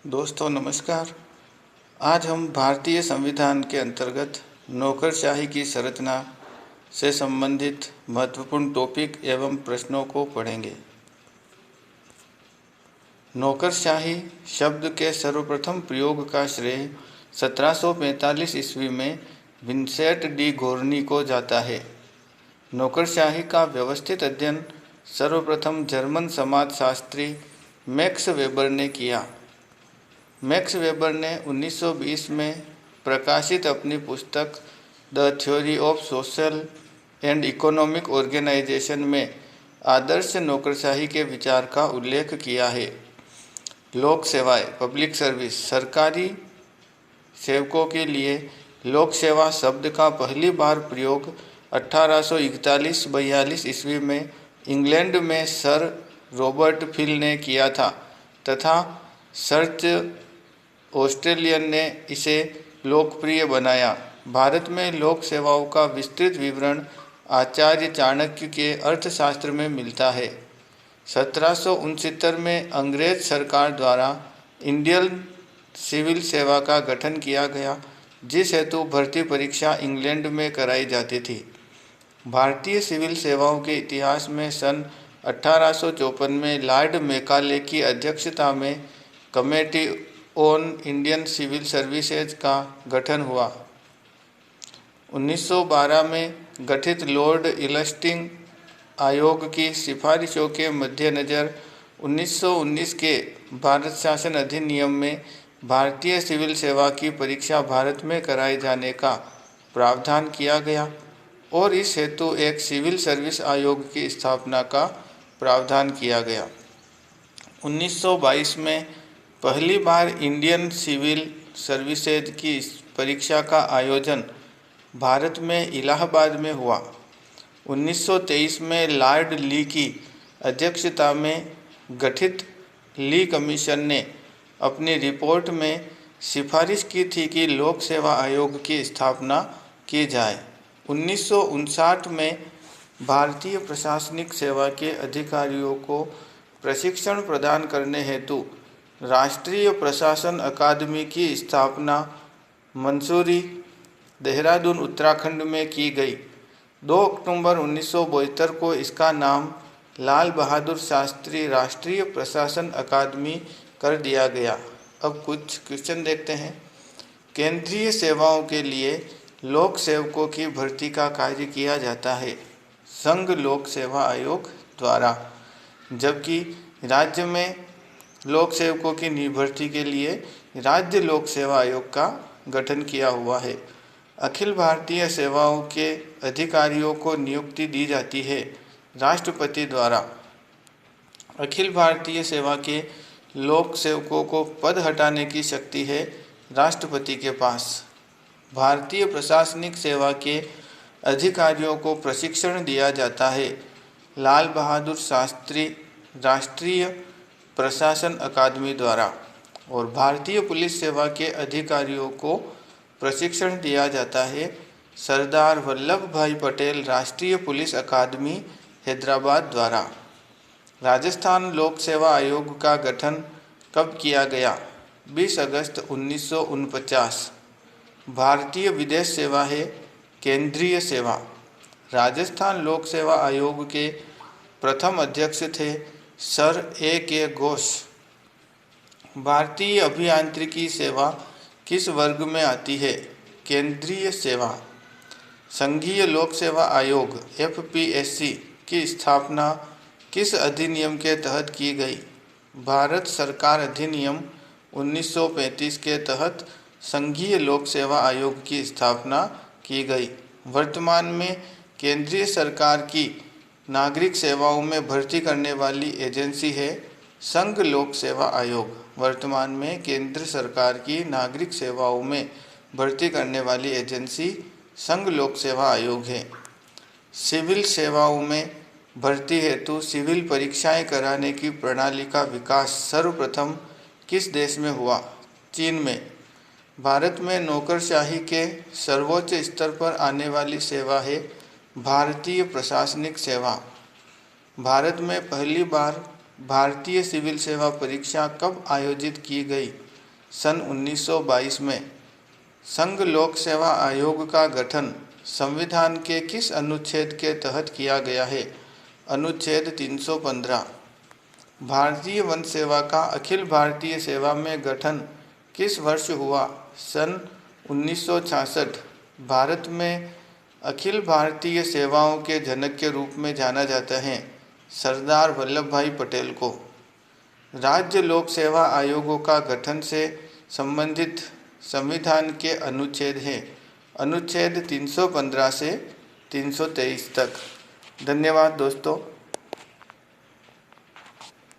दोस्तों नमस्कार। आज हम भारतीय संविधान के अंतर्गत नौकरशाही की संरचना से संबंधित महत्वपूर्ण टॉपिक एवं प्रश्नों को पढ़ेंगे। नौकरशाही शब्द के सर्वप्रथम प्रयोग का श्रेय 1745 ईस्वी में विंसेंट डी गोर्नी को जाता है। नौकरशाही का व्यवस्थित अध्ययन सर्वप्रथम जर्मन समाजशास्त्री मैक्स वेबर ने किया। मैक्स वेबर ने 1920 में प्रकाशित अपनी पुस्तक the theory of social and economic organisation में आदर्श नौकरशाही के विचार का उल्लेख किया है। लोक सेवाएं, पब्लिक सर्विस, सरकारी सेवकों के लिए लोक सेवा शब्द का पहली बार प्रयोग 1841-42 ईस्वी में इंग्लैंड में सर रॉबर्ट फिल ने किया था तथा सर्च ऑस्ट्रेलियन ने इसे लोकप्रिय बनाया। भारत में लोक सेवाओं का विस्तृत विवरण आचार्य चाणक्य के अर्थशास्त्र में मिलता है। 1769 में अंग्रेज सरकार द्वारा इंडियन सिविल सेवा का गठन किया गया, जिस हेतु भर्ती परीक्षा इंग्लैंड में कराई जाती थी। भारतीय सिविल सेवाओं के इतिहास में सन 1854 में लॉर्ड मैकाले की अध्यक्षता में committee on Indian civil services का गठन हुआ। 1912 में गठित लॉर्ड इलस्टिंग आयोग की सिफारिशों के मद्देनज़र 1919 के भारत शासन अधिनियम में भारतीय सिविल सेवा की परीक्षा भारत में कराए जाने का प्रावधान किया गया और इस हेतु एक सिविल सर्विस आयोग की स्थापना का प्रावधान किया गया। 1922 में पहली बार इंडियन सिविल सर्विसेज की परीक्षा का आयोजन भारत में इलाहाबाद में हुआ। 1923 में लॉर्ड ली की अध्यक्षता में गठित ली कमीशन ने अपनी रिपोर्ट में सिफारिश की थी कि लोक सेवा आयोग की स्थापना की जाए। 1959 में भारतीय प्रशासनिक सेवा के अधिकारियों को प्रशिक्षण प्रदान करने हेतु राष्ट्रीय प्रशासन अकादमी की स्थापना मंसूरी, देहरादून, उत्तराखंड में की गई। 2 अक्टूबर 1972 को इसका नाम लाल बहादुर शास्त्री राष्ट्रीय प्रशासन अकादमी कर दिया गया। अब कुछ क्वेश्चन देखते हैं। केंद्रीय सेवाओं के लिए लोक सेवकों की भर्ती का कार्य किया जाता है संघ लोक सेवा आयोग द्वारा, जबकि राज्य में लोक सेवकों की भर्ती के लिए राज्य लोक सेवा आयोग का गठन किया हुआ है। अखिल भारतीय सेवाओं के अधिकारियों को नियुक्ति दी जाती है राष्ट्रपति द्वारा। अखिल भारतीय सेवा के लोक सेवकों को पद हटाने की शक्ति है राष्ट्रपति के पास। भारतीय प्रशासनिक सेवा के अधिकारियों को प्रशिक्षण दिया जाता है लाल बहादुर शास्त्री राष्ट्रीय प्रशासन अकादमी द्वारा, और भारतीय पुलिस सेवा के अधिकारियों को प्रशिक्षण दिया जाता है सरदार वल्लभ भाई पटेल राष्ट्रीय पुलिस अकादमी हैदराबाद द्वारा। राजस्थान लोक सेवा आयोग का गठन कब किया गया? 20 अगस्त 1949। भारतीय विदेश सेवा है केंद्रीय सेवा। राजस्थान लोक सेवा आयोग के प्रथम अध्यक्ष थे सर A.K. घोष। भारतीय अभियांत्रिकी सेवा किस वर्ग में आती है? केंद्रीय सेवा। संघीय लोक सेवा आयोग FPSC की स्थापना किस अधिनियम के तहत की गई? भारत सरकार अधिनियम 1935 के तहत संघीय लोक सेवा आयोग की स्थापना की गई। वर्तमान में केंद्रीय सरकार की नागरिक सेवाओं में भर्ती करने वाली एजेंसी है संघ लोक सेवा आयोग। वर्तमान में केंद्र सरकार की नागरिक सेवाओं में भर्ती करने वाली एजेंसी संघ लोक सेवा आयोग है। सिविल सेवाओं में भर्ती हेतु सिविल परीक्षाएं कराने की प्रणाली का विकास सर्वप्रथम किस देश में हुआ? चीन में। भारत में नौकरशाही के सर्वोच्च स्तर पर आने वाली सेवा है भारतीय प्रशासनिक सेवा। भारत में पहली बार भारतीय सिविल सेवा परीक्षा कब आयोजित की गई? सन 1922 में संघ लोक सेवा आयोग का गठन संविधान के किस अनुच्छेद के तहत किया गया है? अनुच्छेद 315। भारतीय वन सेवा का अखिल भारतीय सेवा में गठन किस वर्ष हुआ? सन 1966। भारत में अखिल भारतीय सेवाओं के जनक के रूप में जाना जाता है सरदार वल्लभ भाई पटेल को। राज्य लोक सेवा आयोगों का गठन से संबंधित संविधान के अनुच्छेद हैं अनुच्छेद 315 से 323 तक। धन्यवाद दोस्तों।